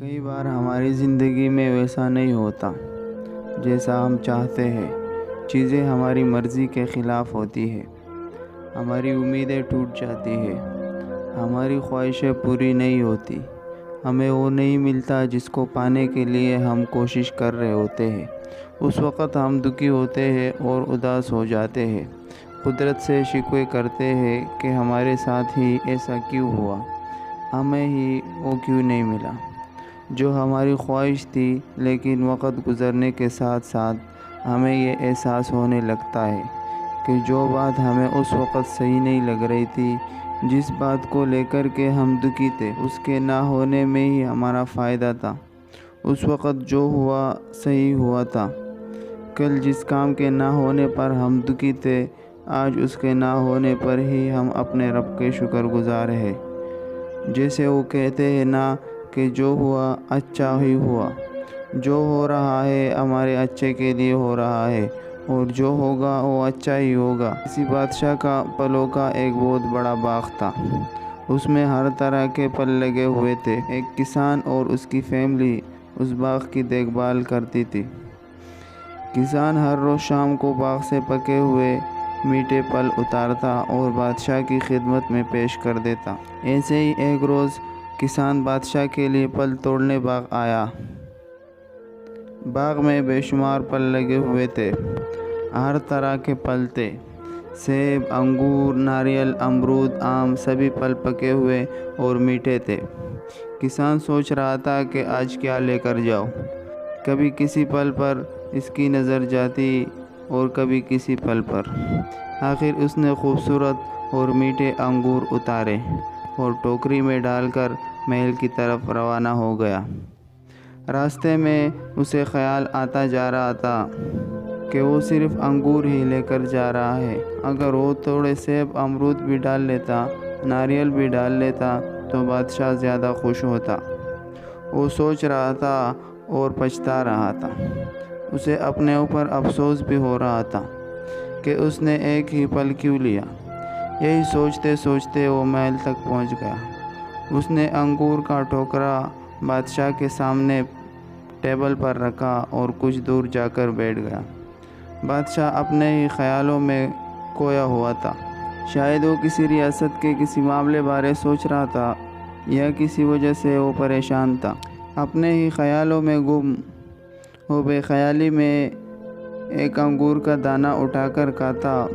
کئی بار ہماری زندگی میں ویسا نہیں ہوتا جیسا ہم چاہتے ہیں۔ چیزیں ہماری مرضی کے خلاف ہوتی ہے، ہماری امیدیں ٹوٹ جاتی ہیں، ہماری خواہشیں پوری نہیں ہوتی، ہمیں وہ نہیں ملتا جس کو پانے کے لیے ہم کوشش کر رہے ہوتے ہیں۔ اس وقت ہم دکھی ہوتے ہیں اور اداس ہو جاتے ہیں، قدرت سے شکوے کرتے ہیں کہ ہمارے ساتھ ہی ایسا کیوں ہوا، ہمیں ہی وہ کیوں نہیں ملا جو ہماری خواہش تھی۔ لیکن وقت گزرنے کے ساتھ ساتھ ہمیں یہ احساس ہونے لگتا ہے کہ جو بات ہمیں اس وقت صحیح نہیں لگ رہی تھی، جس بات کو لے کر کے ہم دکھی تھے، اس کے نہ ہونے میں ہی ہمارا فائدہ تھا۔ اس وقت جو ہوا صحیح ہوا تھا۔ کل جس کام کے نہ ہونے پر ہم دکھی تھے، آج اس کے نہ ہونے پر ہی ہم اپنے رب کے شکر گزار ہیں۔ جیسے وہ کہتے ہیں نا کہ جو ہوا اچھا ہی ہوا، جو ہو رہا ہے ہمارے اچھے کے لیے ہو رہا ہے، اور جو ہوگا وہ اچھا ہی ہوگا۔ کسی بادشاہ کا پھلوں کا ایک بہت بڑا باغ تھا، اس میں ہر طرح کے پھل لگے ہوئے تھے۔ ایک کسان اور اس کی فیملی اس باغ کی دیکھ بھال کرتی تھی۔ کسان ہر روز شام کو باغ سے پکے ہوئے میٹھے پھل اتارتا اور بادشاہ کی خدمت میں پیش کر دیتا۔ ایسے ہی ایک روز کسان بادشاہ کے لیے پھل توڑنے باغ آیا۔ باغ میں بے شمار پھل لگے ہوئے تھے، ہر طرح کے پھل تھے، سیب، انگور، ناریل، امرود، آم، سبھی پھل پکے ہوئے اور میٹھے تھے۔ کسان سوچ رہا تھا کہ آج کیا لے کر جاؤں۔ کبھی کسی پھل پر اس کی نظر جاتی اور کبھی کسی پھل پر۔ آخر اس نے خوبصورت اور میٹھے انگور اتارے اور ٹوکری میں ڈال کر محل کی طرف روانہ ہو گیا۔ راستے میں اسے خیال آتا جا رہا تھا کہ وہ صرف انگور ہی لے کر جا رہا ہے، اگر وہ تھوڑے سیب، امرود بھی ڈال لیتا، ناریل بھی ڈال لیتا تو بادشاہ زیادہ خوش ہوتا۔ وہ سوچ رہا تھا اور پچھتا رہا تھا۔ اسے اپنے اوپر افسوس بھی ہو رہا تھا کہ اس نے ایک ہی پھل کیوں لیا۔ یہی سوچتے سوچتے وہ محل تک پہنچ گیا۔ اس نے انگور کا ٹوکرا بادشاہ کے سامنے ٹیبل پر رکھا اور کچھ دور جا کر بیٹھ گیا۔ بادشاہ اپنے ہی خیالوں میں کھویا ہوا تھا۔ شاید وہ کسی ریاست کے کسی معاملے بارے سوچ رہا تھا یا کسی وجہ سے وہ پریشان تھا۔ اپنے ہی خیالوں میں گم وہ بے خیالی میں ایک انگور کا دانہ اٹھا کر کھاتا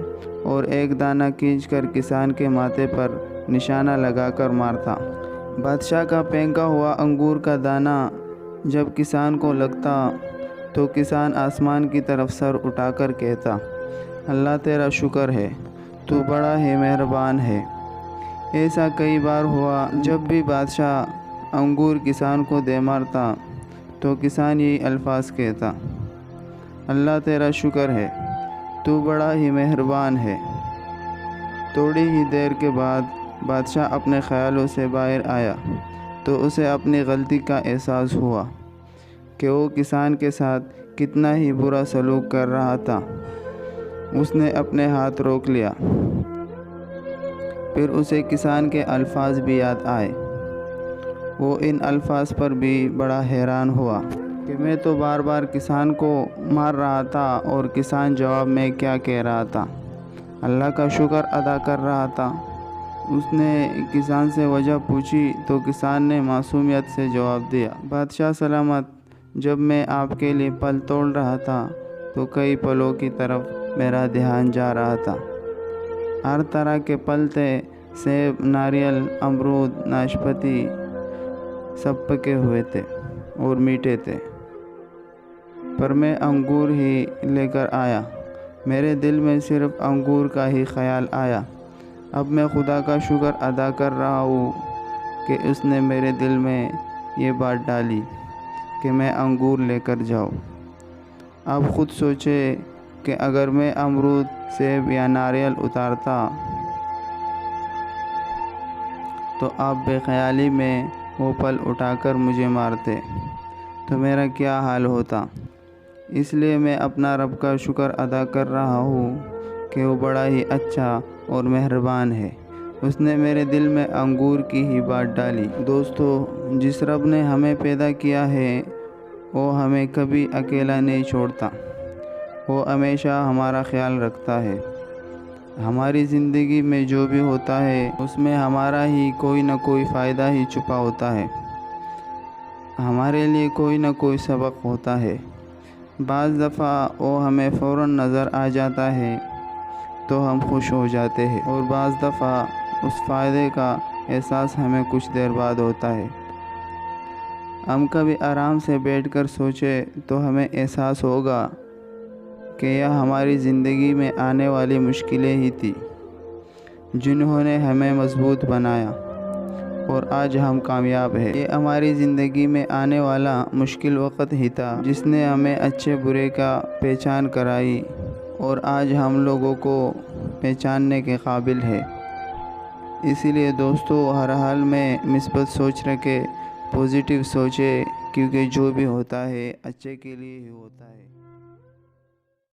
اور ایک دانہ کھینچ کر کسان کے ماتھے پر نشانہ لگا کر مارتا۔ بادشاہ کا پھینکا ہوا انگور کا دانہ جب کسان کو لگتا تو کسان آسمان کی طرف سر اٹھا کر کہتا، اللہ تیرا شکر ہے، تو بڑا ہی مہربان ہے۔ ایسا کئی بار ہوا، جب بھی بادشاہ انگور کسان کو دے مارتا تو کسان یہی الفاظ کہتا، اللہ تیرا شکر ہے، تو بڑا ہی مہربان ہے۔ تھوڑی ہی دیر کے بعد بادشاہ اپنے خیالوں سے باہر آیا تو اسے اپنی غلطی کا احساس ہوا کہ وہ کسان کے ساتھ کتنا ہی برا سلوک کر رہا تھا۔ اس نے اپنے ہاتھ روک لیا۔ پھر اسے کسان کے الفاظ بھی یاد آئے۔ وہ ان الفاظ پر بھی بڑا حیران ہوا کہ میں تو بار بار کسان کو مار رہا تھا اور کسان جواب میں کیا کہہ رہا تھا، اللہ کا شکر ادا کر رہا تھا۔ اس نے کسان سے وجہ پوچھی تو کسان نے معصومیت سے جواب دیا، بادشاہ سلامت، جب میں آپ کے لیے پھل توڑ رہا تھا تو کئی پھلوں کی طرف میرا دھیان جا رہا تھا۔ ہر طرح کے پھل تھے، سیب، ناریل، امرود، ناشپاتی، سب پکے ہوئے تھے اور میٹھے تھے، پر میں انگور ہی لے کر آیا۔ میرے دل میں صرف انگور کا ہی خیال آیا۔ اب میں خدا کا شکر ادا کر رہا ہوں کہ اس نے میرے دل میں یہ بات ڈالی کہ میں انگور لے کر جاؤں۔ اب خود سوچے کہ اگر میں امرود، سیب یا ناریل اتارتا تو آپ بے خیالی میں وہ پھل اٹھا کر مجھے مارتے تو میرا کیا حال ہوتا۔ اس لیے میں اپنا رب کا شکر ادا کر رہا ہوں کہ وہ بڑا ہی اچھا اور مہربان ہے، اس نے میرے دل میں انگور کی ہی بات ڈالی۔ دوستو، جس رب نے ہمیں پیدا کیا ہے وہ ہمیں کبھی اکیلا نہیں چھوڑتا، وہ ہمیشہ ہمارا خیال رکھتا ہے۔ ہماری زندگی میں جو بھی ہوتا ہے اس میں ہمارا ہی کوئی نہ کوئی فائدہ ہی چھپا ہوتا ہے، ہمارے لیے کوئی نہ کوئی سبق ہوتا ہے۔ بعض دفعہ وہ ہمیں فوراً نظر آ جاتا ہے تو ہم خوش ہو جاتے ہیں، اور بعض دفعہ اس فائدے کا احساس ہمیں کچھ دیر بعد ہوتا ہے۔ ہم کبھی آرام سے بیٹھ کر سوچے تو ہمیں احساس ہوگا کہ یہ ہماری زندگی میں آنے والی مشکلیں ہی تھیں جنہوں نے ہمیں مضبوط بنایا، اور آج ہم کامیاب ہیں۔ یہ ہماری زندگی میں آنے والا مشکل وقت ہی تھا جس نے ہمیں اچھے برے کا پہچان کرائی، اور آج ہم لوگوں کو پہچاننے کے قابل ہے۔ اسی لیے دوستو، ہر حال میں مثبت سوچ رکھے، پازیٹیو سوچے، کیونکہ جو بھی ہوتا ہے اچھے کے لیے ہی ہوتا ہے۔